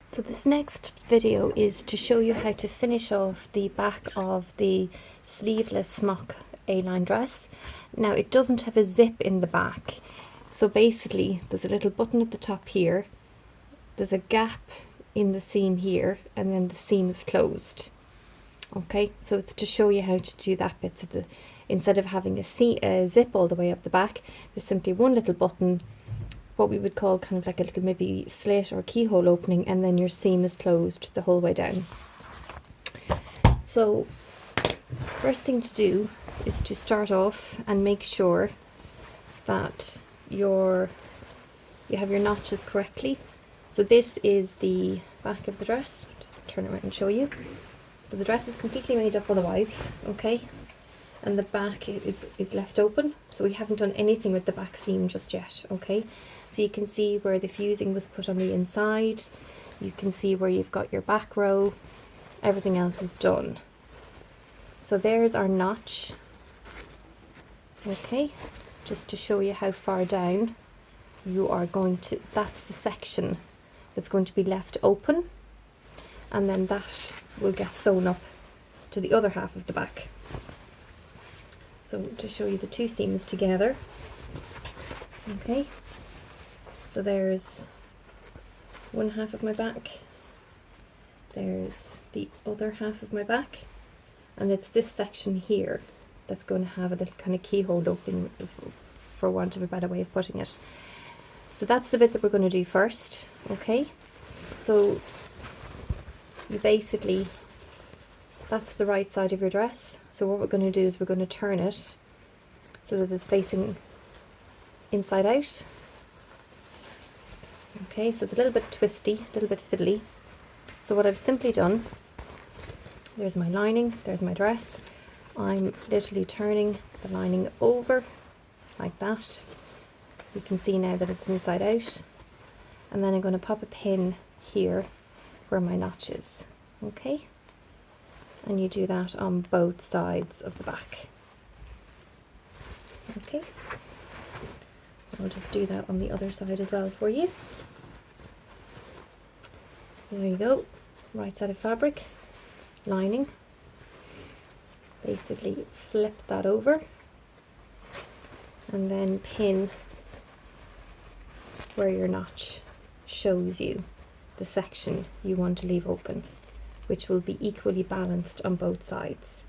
So this next video is to show you how to finish off the back of the sleeveless smock A-line dress. Now it doesn't have a zip in the back, so basically there's a little button at the top here, there's a gap in the seam here, and then the seam is closed. Okay, so it's to show you how to do that bit. So instead of having a zip all the way up the back, there's simply one little button, what we would call kind of like a little maybe slit or keyhole opening, and then your seam is closed the whole way down. So first thing to do is to start off and make sure that you have your notches correctly. So this is the back of the dress. Just turn it around and show you. So the dress is completely made up otherwise, okay, and the back is left open, so we haven't done anything with the back seam just yet, okay. So you can see where the fusing was put on the inside, you can see where you've got your back row, everything else is done. So there's our notch, okay, just to show you how far down you are going to, that's the section that's going to be left open, and then that will get sewn up to the other half of the back. So to show you the two seams together, okay, so there's one half of my back, there's the other half of my back, and it's this section here that's going to have a little kind of keyhole opening, for want of a better way of putting it. So that's the bit that we're going to do first, okay. So you basically, that's the right side of your dress, so what we're going to do is we're going to turn it so that it's facing inside out. Okay, so it's a little bit twisty, a little bit fiddly. So what I've simply done, there's my lining, there's my dress, I'm literally turning the lining over like that. You can see now that it's inside out, and then I'm going to pop a pin here where my notch is, okay, and you do that on both sides of the back, okay. I'll just do that on the other side as well for you. So there you go, right side of fabric, lining, basically flip that over and then pin where your notch shows you the section you want to leave open, which will be equally balanced on both sides,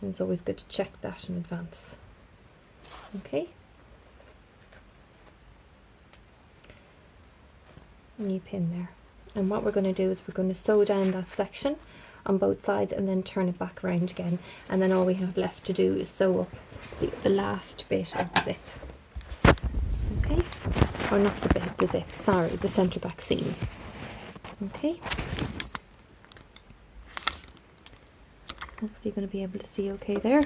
and it's always good to check that in advance, okay. And you pin there, and what we're going to do is we're going to sew down that section on both sides and then turn it back around again, and then all we have left to do is sew up the last bit of the zip, okay, or not the bit, the zip, sorry, the centre back seam. Okay, hopefully you're going to be able to see okay there. I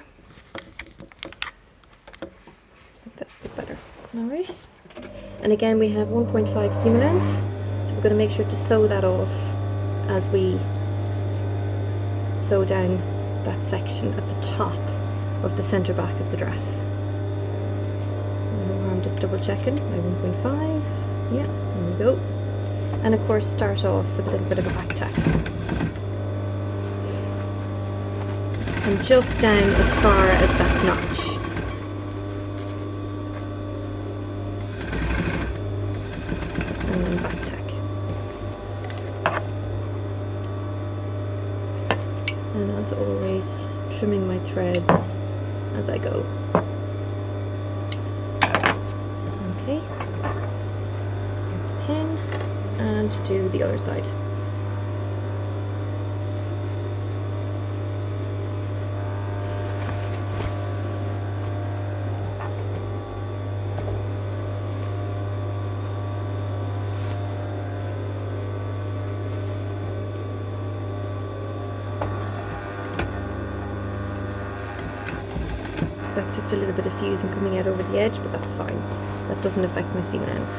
think that's a bit better. Alright, and again we have 1.5 seam allowance, so we're going to make sure to sew that off as we sew down that section at the top of the centre back of the dress. So I'm just double checking my 1.5, yeah, there we go. And of course start off with a little bit of a back tack, and just down as far as that notch, and then back tack, and as always trimming my threads as I go, okay, pin and do the other side. That's just a little bit of fusing coming out over the edge, but that's fine. That doesn't affect my seam allowance.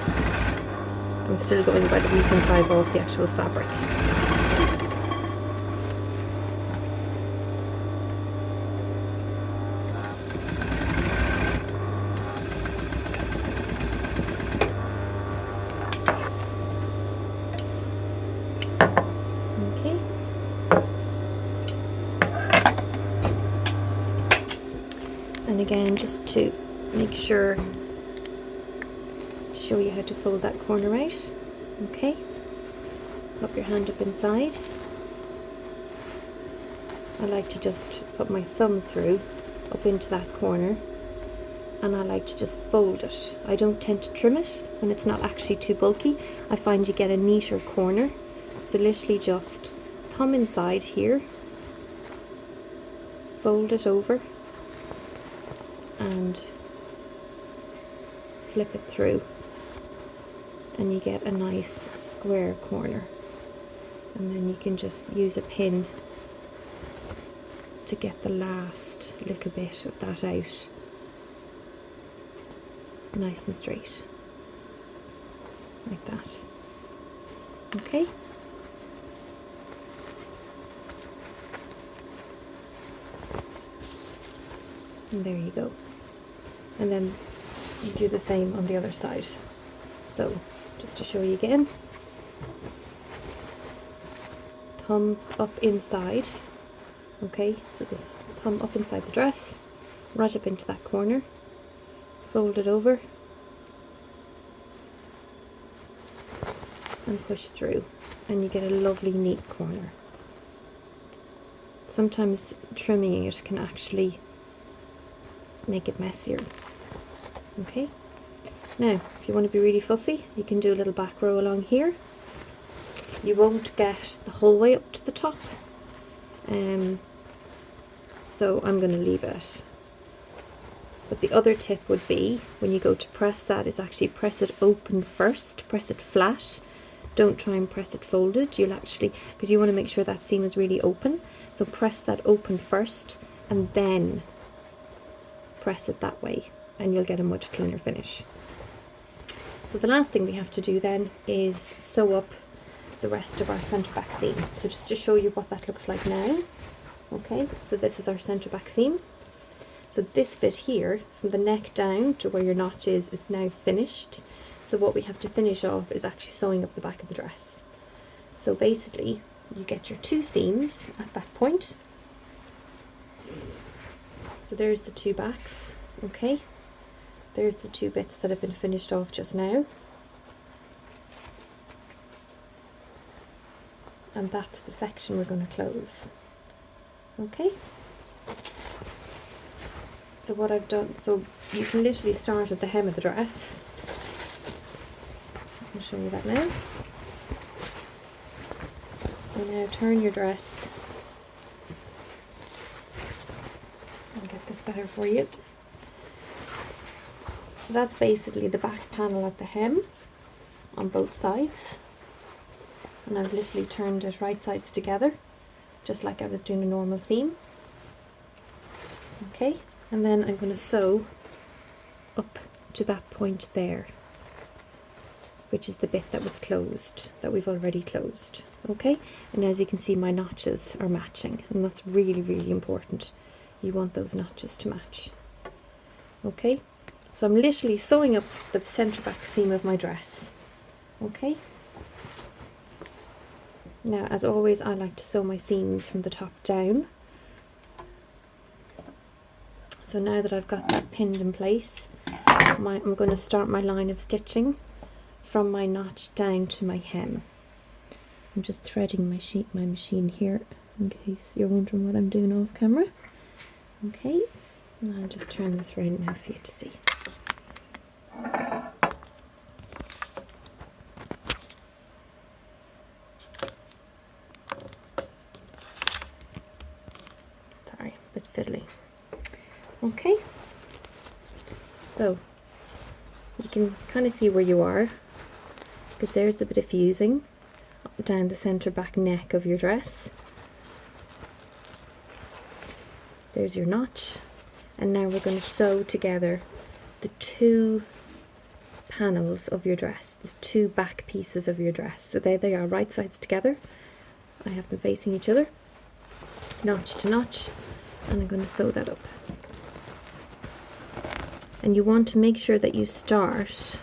I'm still going by the 1.5 off the actual fabric. Okay. And again, just to make sure, show you how to fold that corner out. Okay. Pop your hand up inside. I like to just put my thumb through up into that corner, and I like to just fold it. I don't tend to trim it when it's not actually too bulky. I find you get a neater corner. So literally just thumb inside here, fold it over and flip it through, and you get a nice square corner. And then you can just use a pin to get the last little bit of that out nice and straight, like that. Okay. And there you go. And then you do the same on the other side. So just to show you again, thumb up inside. Okay, so the thumb up inside the dress, right up into that corner, fold it over and push through, and you get a lovely neat corner. Sometimes trimming it can actually make it messier. Okay, now if you want to be really fussy, you can do a little back row along here. You won't get the whole way up to the top, so I'm going to leave it. But the other tip would be, when you go to press that, is actually press it open first, press it flat. Don't try and press it folded. You'll actually, because you want to make sure that seam is really open, so press that open first and then press it that way, and you'll get a much cleaner finish. So the last thing we have to do then is sew up the rest of our centre back seam. So just to show you what that looks like now. Okay, so this is our centre back seam. So this bit here, from the neck down to where your notch is now finished. So what we have to finish off is actually sewing up the back of the dress. So basically, you get your two seams at that point. So there's the two backs, okay? There's the two bits that have been finished off just now. And that's the section we're going to close. Okay? So what I've done, so you can literally start at the hem of the dress. I'll show you that now. And now turn your dress. I'll get this better for you. So that's basically the back panel at the hem on both sides. And I've literally turned it right sides together, just like I was doing a normal seam. Okay, and then I'm going to sew up to that point there, which is the bit that was closed, that we've already closed. Okay, and as you can see, my notches are matching, and that's really, really important. You want those notches to match. Okay, so I'm literally sewing up the centre back seam of my dress. Okay. Now, as always, I like to sew my seams from the top down. So now that I've got that pinned in place, I'm going to start my line of stitching from my notch down to my hem. I'm just threading my machine here in case you're wondering what I'm doing off camera. Okay, and I'll just turn this around now for you to see. Sorry, a bit fiddly. Okay, so you can kind of see where you are, because there's the bit of fusing down the centre back neck of your dress. There's your notch, and now we're going to sew together the two panels of your dress, the two back pieces of your dress. So there they are, right sides together. I have them facing each other, notch to notch, and I'm going to sew that up. And you want to make sure that you start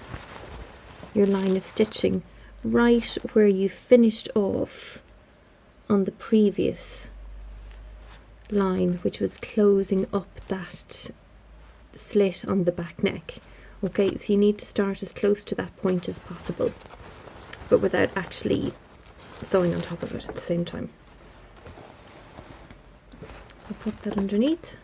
your line of stitching right where you finished off on the previous line, which was closing up that slit on the back neck. Okay, so you need to start as close to that point as possible, but without actually sewing on top of it at the same time. So put that underneath.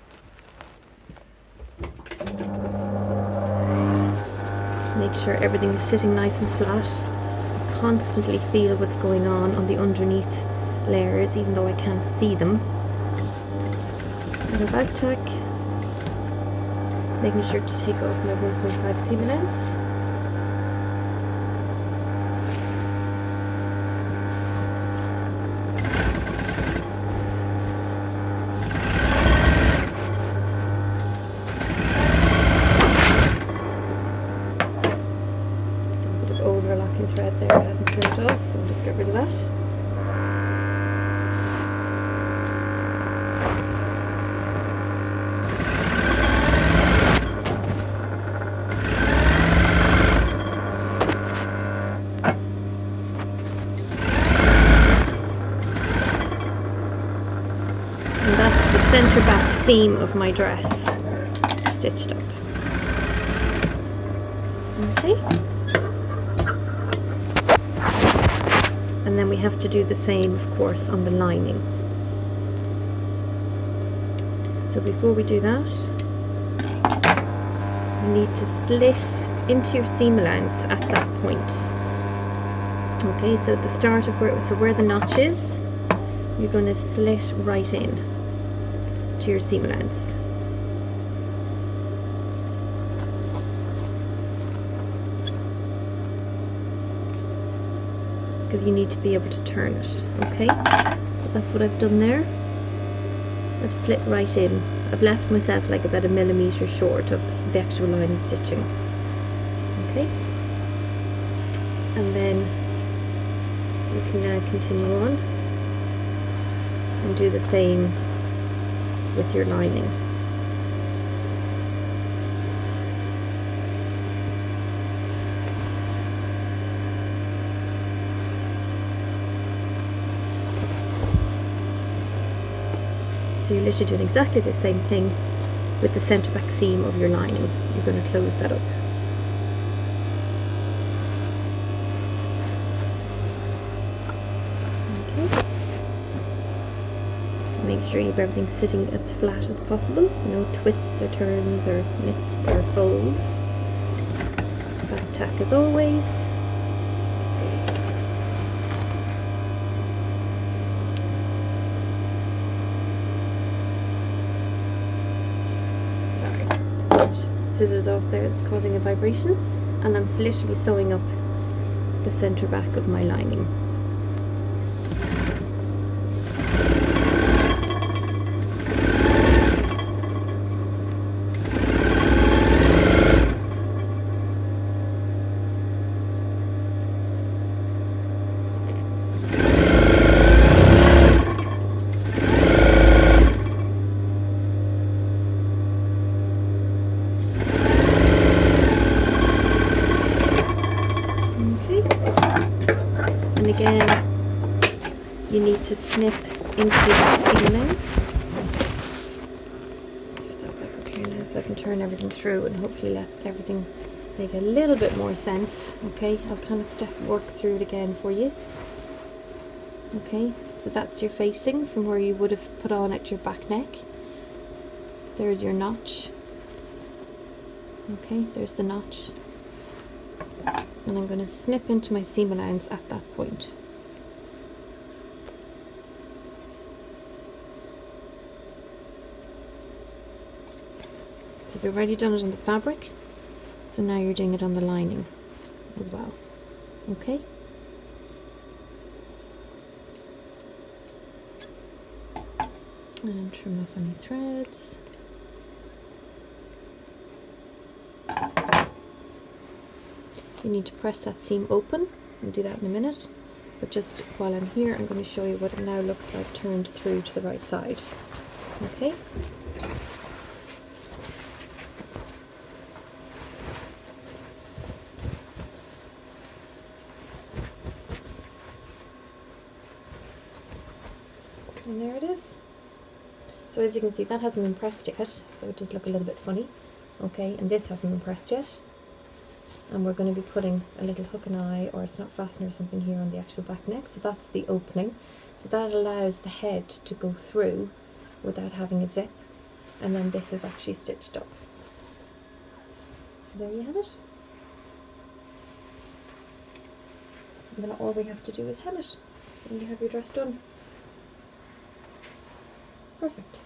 Make sure everything's sitting nice and flat. Constantly feel what's going on the underneath layers, even though I can't see them. And a back tack, making sure to take off my 1.5 seam allowance. A bit of overlocking thread there I hadn't turned off, so I'll just get rid of that. Centre back seam of my dress stitched up. Okay, and then we have to do the same, of course, on the lining. So before we do that, you need to slit into your seam allowance at that point. Okay, so at the start of where the notch is, you're going to slit right in to your seam allowance. Because you need to be able to turn it. Okay, so that's what I've done there. I've slit right in. I've left myself like about 1 millimetre short of the actual line of stitching. Okay, and then you can now continue on and do the same with your lining. So you're literally doing exactly the same thing with the centre back seam of your lining. You're going to close that up. Make sure you have everything sitting as flat as possible, no twists or turns or nips or folds. Back tack as always. Sorry, put scissors off there, it's causing a vibration, and I'm literally sewing up the centre back of my lining. Again, you need to snip into your seam allowance. Put that back up here now so I can turn everything through and hopefully let everything make a little bit more sense. Okay, I'll kind of work through it again for you. Okay, so that's your facing from where you would have put on at your back neck. There's your notch. Okay, there's the notch. And I'm going to snip into my seam allowance at that point. So you've already done it on the fabric, so now you're doing it on the lining as well. Okay? And trim off any threads. You need to press that seam open. I'll do that in a minute, but just while I'm here I'm going to show you what it now looks like turned through to the right side. Okay? And there it is. So as you can see, that hasn't been pressed yet, so it does look a little bit funny. Okay, and this hasn't been pressed yet. And we're going to be putting a little hook and eye or a snap fastener or something here on the actual back neck. So that's the opening. So that allows the head to go through without having a zip. And then this is actually stitched up. So there you have it. And then all we have to do is hem it. And you have your dress done. Perfect.